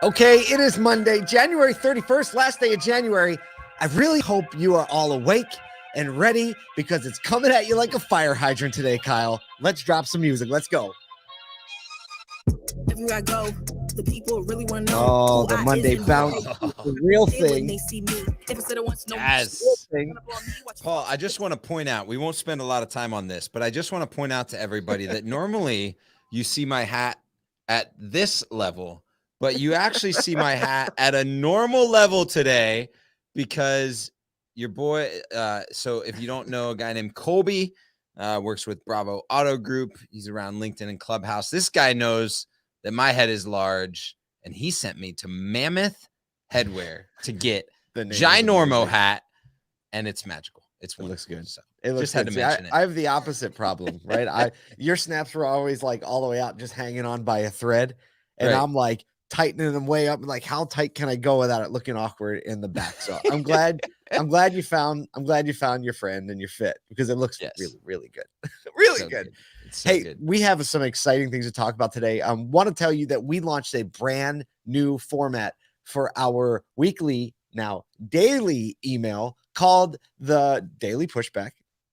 Okay, it is Monday, January 31st, last day of January. I really hope you are all awake and ready because it's coming at you like a fire hydrant today, Kyle. Let's drop some music. Let's go. Everywhere I go, the people really want to know. Oh, the Monday bounce. The real thing. Yes. Paul, I just want to point out, we won't spend a lot of time on this, but I just want to point out to everybody that normally you see my hat at this level, but you actually see my hat at a normal level today because your boy, so if you don't know, a guy named Colby works with Bravo Auto Group. He's around LinkedIn and Clubhouse. This guy knows that my head is large, and he sent me to Mammoth Headwear to get the Ginormo hat, and it's magical. It looks good. So it looks just had to mention it. I have the opposite problem, right? Your snaps were always like all the way out, just hanging on by a thread, and right. I'm like tightening them way up. Like, how tight can I go without it looking awkward in the back? So I'm glad you found your friend and your fit because it looks really, really good. Really so good. So hey, good. We have some exciting things to talk about today. Want to tell you that we launched a brand new format for our weekly, now daily email called the Daily Pushback.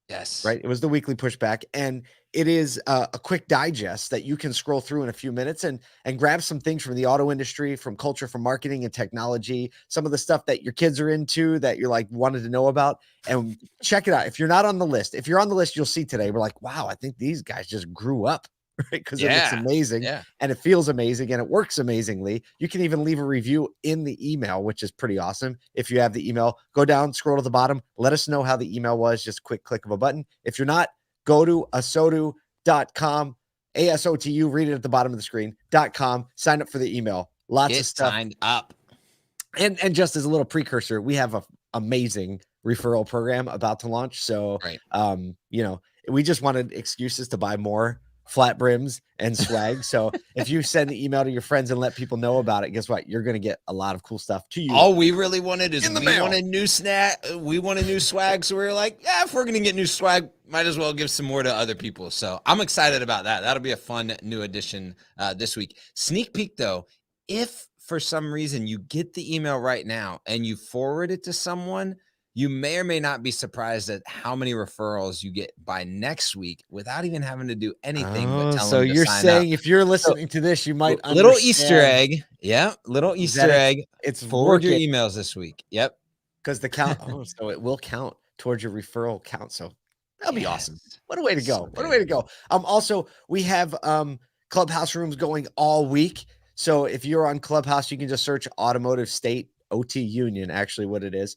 Yes. Right. It was the weekly pushback, and it is a quick digest that you can scroll through in a few minutes and grab some things from the auto industry, from culture, from marketing and technology, some of the stuff that your kids are into that you're like wanted to know about, and check it out. If you're not on the list, if you're on the list, you'll see today. We're like, wow, I think these guys just grew up, right? Because it looks amazing and it feels amazing and it works amazingly. You can even leave a review in the email, which is pretty awesome. If you have the email, go down, scroll to the bottom, let us know how the email was. Just a quick click of a button. If you're not, go to asotu.com, ASOTU, read it at the bottom of the screen.com, sign up for the email. Lots of stuff. Signed up. And just as a little precursor, we have an amazing referral program about to launch. So, we just wanted excuses to buy more flat brims and swag. So if you send an email to your friends and let people know about it, guess what? You're going to get a lot of cool stuff to you. All we really wanted is we wanted new swag. So we were like, if we're going to get new swag, might as well give some more to other people. So I'm excited about that. That'll be a fun new addition this week. Sneak peek though, if for some reason you get the email right now and you forward it to someone, you may or may not be surprised at how many referrals you get by next week without even having to do anything but tell them to you're sign saying up. if you're listening to this, you might little Easter egg. Yeah, little Easter egg. It's forward your emails this week. Yep. Because the count, so it will count towards your referral count. So that'll be awesome. What a way to go. What a way to go. Also, we have Clubhouse rooms going all week. So if you're on Clubhouse, you can just search Automotive State, OT Union, actually what it is.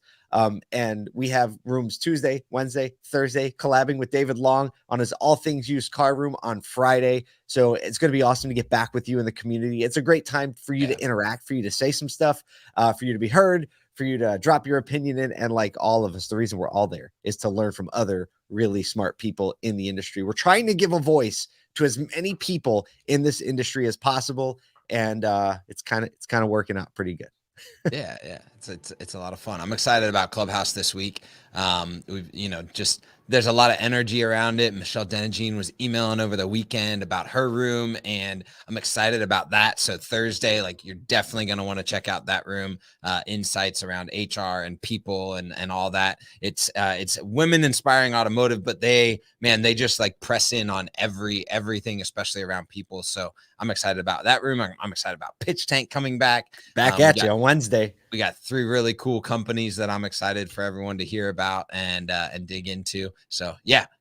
And we have rooms Tuesday, Wednesday, Thursday, collabing with David Long on his All Things Used Car room on Friday. So it's going to be awesome to get back with you in the community. It's a great time for you to interact, for you to say some stuff, for you to be heard, for you to drop your opinion in. And like all of us, the reason we're all there is to learn from other really smart people in the industry. We're trying to give a voice to as many people in this industry as possible. And it's kind of working out pretty good. Yeah. It's a lot of fun. I'm excited about Clubhouse this week. There's a lot of energy around it. Michelle Denegine was emailing over the weekend about her room, and I'm excited about that. So Thursday, you're definitely going to want to check out that room, insights around HR and people and all that. It's women inspiring automotive, but they just press in on everything, especially around people. So I'm excited about that room. I'm excited about Pitch Tank coming back at you on Wednesday. We got 3 really cool companies that I'm excited for everyone to hear about and dig into. So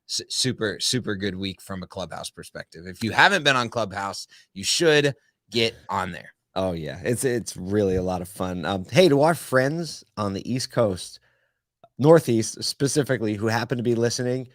super, super good week from a Clubhouse perspective. If you haven't been on Clubhouse, you should get on there. Oh yeah. It's really a lot of fun. Hey, to our friends on the East Coast, Northeast specifically, who happen to be listening,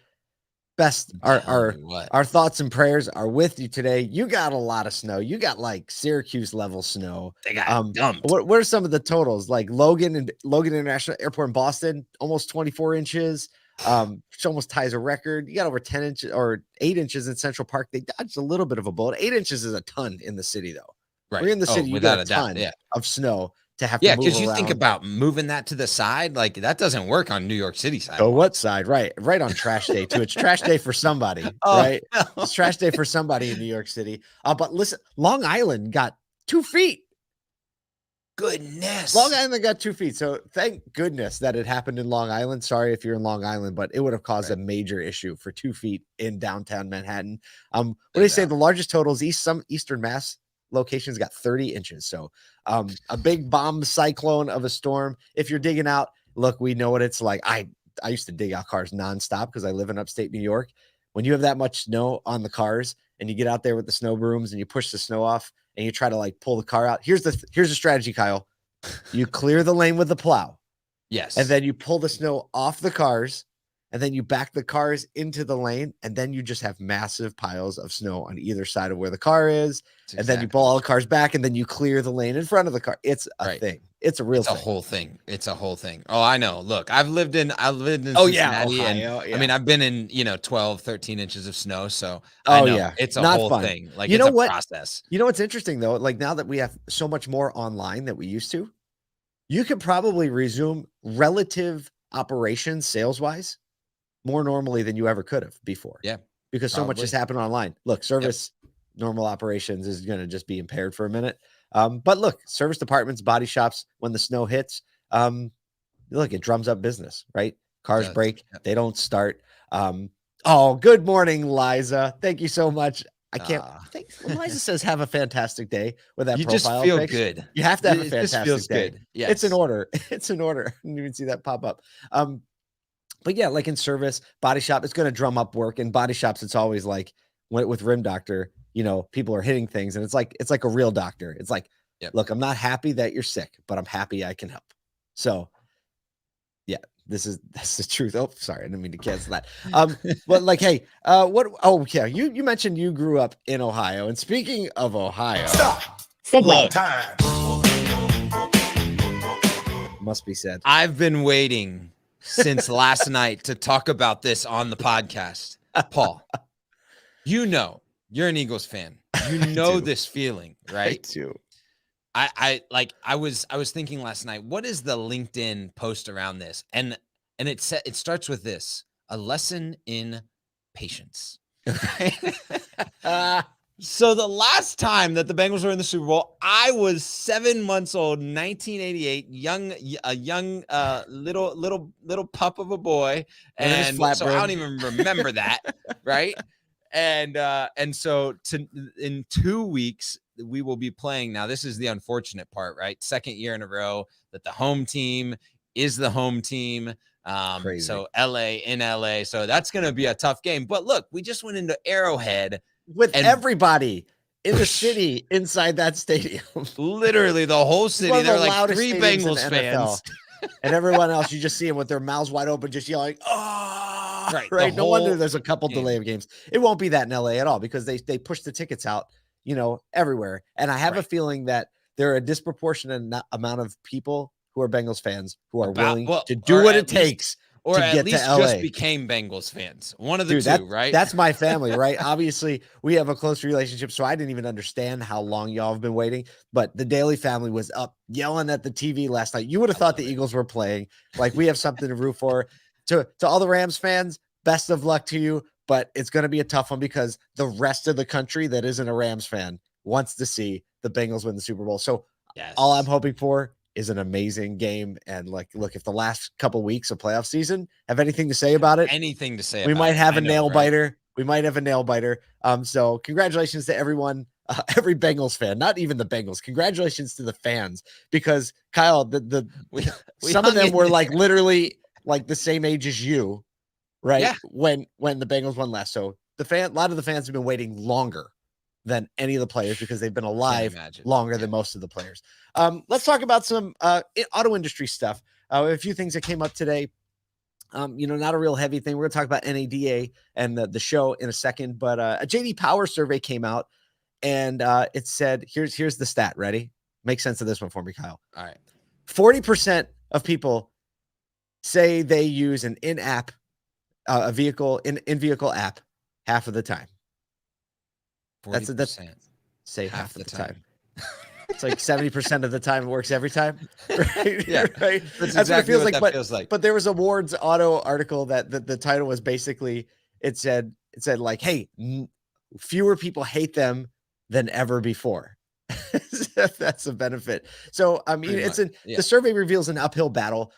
best Tell you what. our thoughts and prayers are with you today. You got a lot of snow. You got like Syracuse level snow. They got dumped. What are some of the totals? Like Logan International Airport in Boston, almost 24 inches. Which almost ties a record. You got over 10 inches or 8 inches in Central Park. They dodged a little bit of a bullet. 8 inches is a ton in the city, though. Right. We're in the city, you without get a doubt. ton of snow to have Yeah, to move because around. you think about moving that to the side, like that doesn't work on New York City side. So what side? Right on trash day too. It's trash day for somebody, right? No. It's trash day for somebody in New York City. But listen, Long Island got 2 feet. Goodness. Long Island got 2 feet. So thank goodness that it happened in Long Island. Sorry if you're in Long Island, but it would have caused a major issue for 2 feet in downtown Manhattan. What do they say? The largest totals, Eastern Mass locations got 30 inches. So a big bomb cyclone of a storm. If you're digging out, look, we know what it's like. I used to dig out cars nonstop because I live in upstate New York. When you have that much snow on the cars and you get out there with the snow brooms and you push the snow off and you try to like pull the car out. Here's the strategy, Kyle. You clear the lane with the plow. Yes. And then you pull the snow off the cars and then you back the cars into the lane. And then you just have massive piles of snow on either side of where the car is. And then you pull all the cars back and then you clear the lane in front of the car. It's a thing. It's a real thing. It's a whole thing. It's a whole thing. Oh, I know. Look, I've lived in oh yeah, Cincinnati, Ohio, and I mean, I've been in, 12, 13 inches of snow. So oh yeah, it's a not whole fun. thing. Like you it's know a what? process. You know what's interesting though? Like now that we have so much more online that we used to, you could probably resume relative operations sales wise more normally than you ever could have before. Yeah. Because so much has happened online. Look, service normal operations is going to just be impaired for a minute. But look, service departments, body shops, when the snow hits, look, it drums up business, right? Cars break, they don't start. Oh, good morning, Liza. Thank you so much. I can't think Liza says have a fantastic day with that You profile just feel pic. good. You have to have a It just fantastic feels day. good. Yes. It's an order. It's an order. I didn't even see that pop up. But yeah, like in service, body shop, it's going to drum up work. In body shops, it's always like with Rim Doctor, people are hitting things, and it's like a real doctor. It's like, look, I'm not happy that you're sick, but I'm happy I can help. So yeah, that's the truth. Oh, sorry, I didn't mean to cancel that. But like, hey, you mentioned you grew up in Ohio, and speaking of Ohio, Segue. Time. must be said. I've been waiting since last night to talk about this on the podcast. Paul, you're an Eagles fan. You know this feeling, right? I do. I was thinking last night, what is the LinkedIn post around this? And it starts with this: a lesson in patience. So the last time that the Bengals were in the Super Bowl, I was 7 months old, 1988, a young little pup of a boy, and so I don't even remember that, right? And so in 2 weeks we will be playing. Now this is the unfortunate part, right? Second year in a row that the home team is the home team. Crazy. So LA, so that's going to be a tough game. But look, we just went into Arrowhead with everybody in the city inside that stadium. Literally the whole city. There were like 3 Bengals fans. And everyone else, you just see them with their mouths wide open, just yelling, "Oh!" Right. No wonder there's a couple delay of games. It won't be that in LA at all because they push the tickets out, everywhere. And I have a feeling that there are a disproportionate amount of people who are Bengals fans who are willing to do what it takes or to at get least to LA. Just became Bengals fans. One of the two, right? That's my family, right? Obviously, we have a close relationship, so I didn't even understand how long y'all have been waiting. But the Daily family was up yelling at the TV last night. You would have thought the Eagles were playing. Like, we have something to root for. To all the Rams fans, best of luck to you. But it's going to be a tough one because the rest of the country that isn't a Rams fan wants to see the Bengals win the Super Bowl. So all I'm hoping for is an amazing game. And look, if the last couple weeks of playoff season have anything to say about it, we might have a nail biter. We might have a nail biter. So congratulations to everyone, every Bengals fan, not even the Bengals. Congratulations to the fans, because Kyle, some of them were like literally like the same age as you, right? Yeah. When the Bengals won last. So a lot of the fans have been waiting longer than any of the players because they've been alive longer than most of the players. Let's talk about some auto industry stuff. A few things that came up today. Not a real heavy thing. We're gonna talk about NADA and the show in a second, but a JD Power survey came out, and it said, here's the stat. Ready? Make sense of this one for me, Kyle. All right. 40% of people say they use an in-app, in-vehicle app half of the time. 40%. That's say half of the time. It's like 70% of the time it works every time. Right? Yeah. Right. That's exactly what it feels like. But there was a Ward's Auto article that the title was basically, it said like, hey, fewer people hate them than ever before. That's a benefit. So, I mean, the survey reveals an uphill battle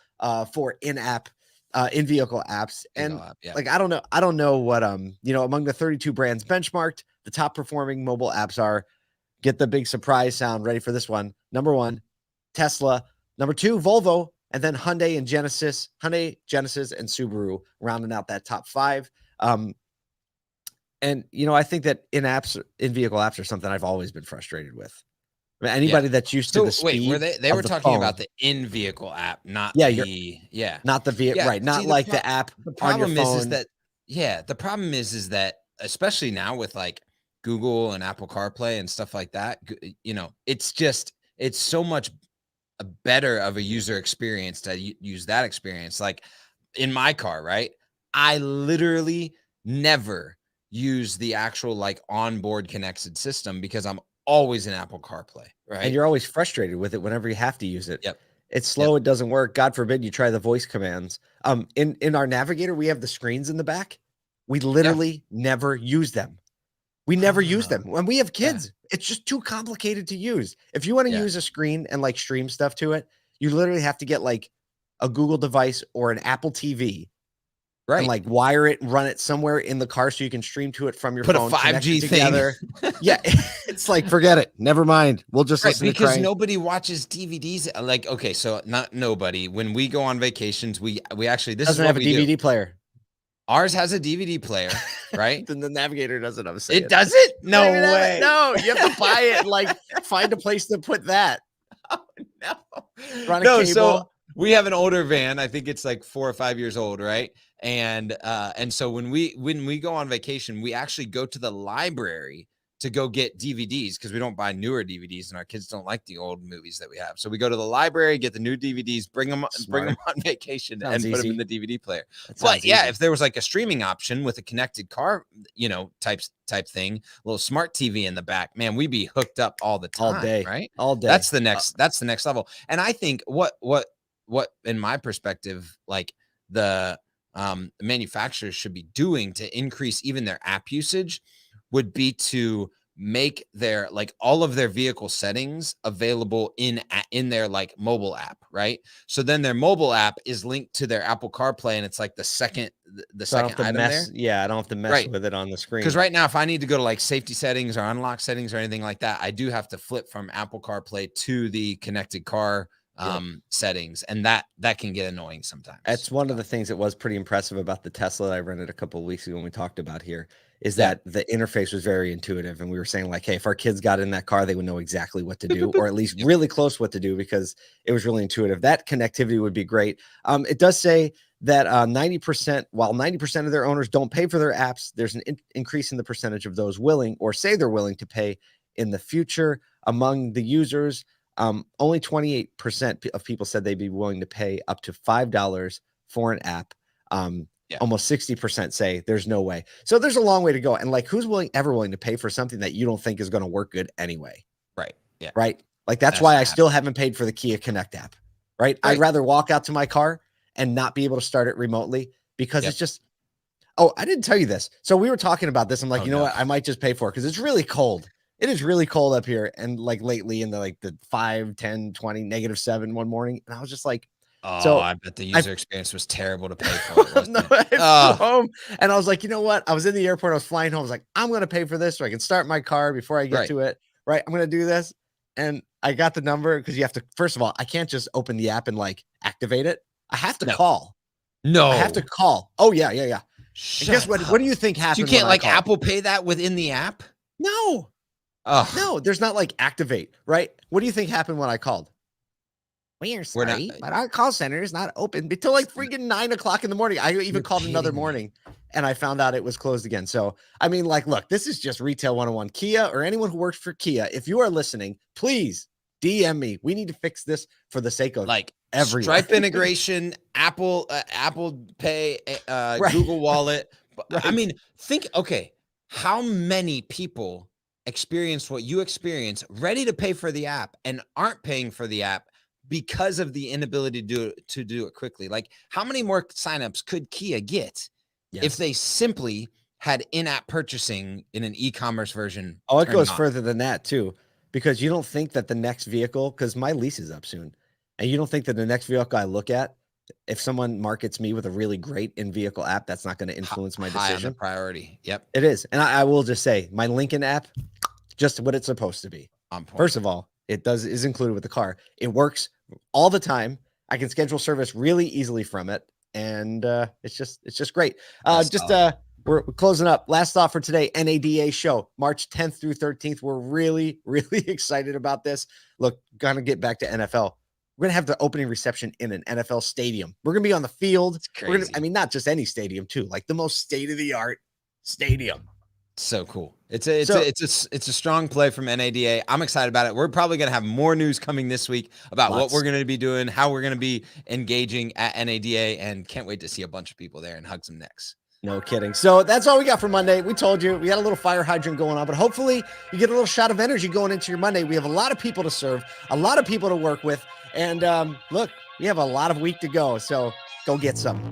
for in-app, in-vehicle apps. And like, I don't know what, among the 32 brands benchmarked, the top performing mobile apps are. Get the big surprise sound ready for this one. Number 1, Tesla. Number 2, Volvo. And then Hyundai, Genesis, and Subaru rounding out that top 5. And, I think that in-vehicle apps are something I've always been frustrated with. I mean, anybody that's used to the speed. Wait, they were talking about the in-vehicle app, not not the vehicle, right? Not like the app. The problem is that the problem is that especially now with like Google and Apple CarPlay and stuff like that, it's so much better of a user experience to use that experience. Like in my car, right? I literally never use the actual like onboard connected system because I'm always in Apple CarPlay, right? And you're always frustrated with it whenever you have to use it. Yep. It's slow. It doesn't work. God forbid you try the voice commands. In our Navigator, we have the screens in the back. We literally never use them. We never use them. When we have kids, it's just too complicated to use. If you want to use a screen and like stream stuff to it, you literally have to get like a Google device or an Apple TV. Right. And like wire it and run it somewhere in the car so you can stream to it from your phone. Put a 5G thing. Yeah. It's like, forget it. Never mind. We'll just listen because nobody watches DVDs. Like, okay, so not nobody. When we go on vacations, we actually doesn't have a DVD player. Ours has a DVD player, right? Then the Navigator doesn't. It doesn't? No way. No, you have to buy it and like find a place to put that. Oh, no. Run a cable. So we have an older van. I think it's like 4 or 5 years old, right? And so when we go on vacation, we actually go to the library to go get DVDs because we don't buy newer DVDs and our kids don't like the old movies that we have. So we go to the library, get the new DVDs, bring them on vacation. Sounds and put them in the DVD player. But yeah, if there was like a streaming option with a connected car, type thing, a little smart TV in the back, man, we'd be hooked up all the time, all day, right? All day. That's the next level. And I think what in my perspective, like the manufacturers should be doing to increase even their app usage would be to make their like all of their vehicle settings available in their like mobile app, right? So then their mobile app is linked to their Apple CarPlay and it's like the second item there. Yeah, I don't have to mess with it on the screen. Because right now, if I need to go to like safety settings or unlock settings or anything like that, I do have to flip from Apple CarPlay to the connected car settings, and that can get annoying sometimes. That's one of the things that was pretty impressive about the Tesla that I rented a couple of weeks ago when we talked about here is that the interface was very intuitive, and we were saying like, hey, if our kids got in that car, they would know exactly what to do, or at least really close what to do, because it was really intuitive. That connectivity would be great. It does say that 90%, while 90% of their owners don't pay for their apps, there's an increase in the percentage of those willing or say they're willing to pay in the future. Among the users, only 28% of people said they'd be willing to pay up to $5 for an app. Almost 60% say there's no way. So there's a long way to go. And like, who's ever willing to pay for something that you don't think is going to work good anyway? Right. Yeah. Right. Like that's why I still haven't paid for the Kia Connect app. Right. I'd rather walk out to my car and not be able to start it remotely because it's just, I didn't tell you this. So we were talking about this. I'm like, what? I might just pay for it because it's really cold. It is really cold up here. And like lately in the 5, 10, 20, -7 one morning. And I was just like, I bet the user experience was terrible to pay for. I flew home and I was like, you know what? I was in the airport. I was flying home. I was like, I'm going to pay for this so I can start my car before I get to it. Right. I'm going to do this. And I got the number because you have to, first of all, I can't just open the app and like activate it. I have to call. No, I have to call. Oh yeah. And guess what? What do you think happened? You can't like Apple Pay that within the app? No. No, there's not like activate, right? What do you think happened when I called? We are We're sorry, not. but our call center is not open until like freaking 9 o'clock in the morning. I even You're called another kidding me. morning and I found out it was closed again. So, I mean, like, look, this is just retail 101. Kia or anyone who works for Kia, if you are listening, please DM me. We need to fix this for the sake of Like everyone. Stripe integration, Apple Pay, Right. Google Wallet. Right. I mean, okay, how many people experience what you experience, ready to pay for the app and aren't paying for the app because of the inability to do it quickly? Like, how many more signups could Kia get if they simply had in-app purchasing in an e-commerce version? Oh, it goes on? further than that too, because you don't think that the next vehicle, because my lease is up soon, and you don't think that the next vehicle I look at, if someone markets me with a really great in-vehicle app, that's not going to influence my High on the decision. priority. Yep. It is. And I will just say my Lincoln app, just what it's supposed to be. On point. First of all, is included with the car. It works all the time. I can schedule service really easily from it. And it's just great. We're closing up. Last thought for today, NADA show, March 10th through 13th. We're really, really excited about this. Look, gonna get back to NFL. We're gonna have the opening reception in an NFL stadium. We're gonna be on the field. I mean, not just any stadium, too, like the most state-of-the-art stadium. So cool. It's a strong play from NADA. I'm excited about it. We're probably going to have more news coming this week about what we're going to be doing, how we're going to be engaging at NADA, and can't wait to see a bunch of people there and hug some necks. No kidding. So that's all we got for Monday. We told you we had a little fire hydrant going on, but hopefully you get a little shot of energy going into your Monday. We have a lot of people to serve, a lot of people to work with, and look, we have a lot of week to go. So go get some.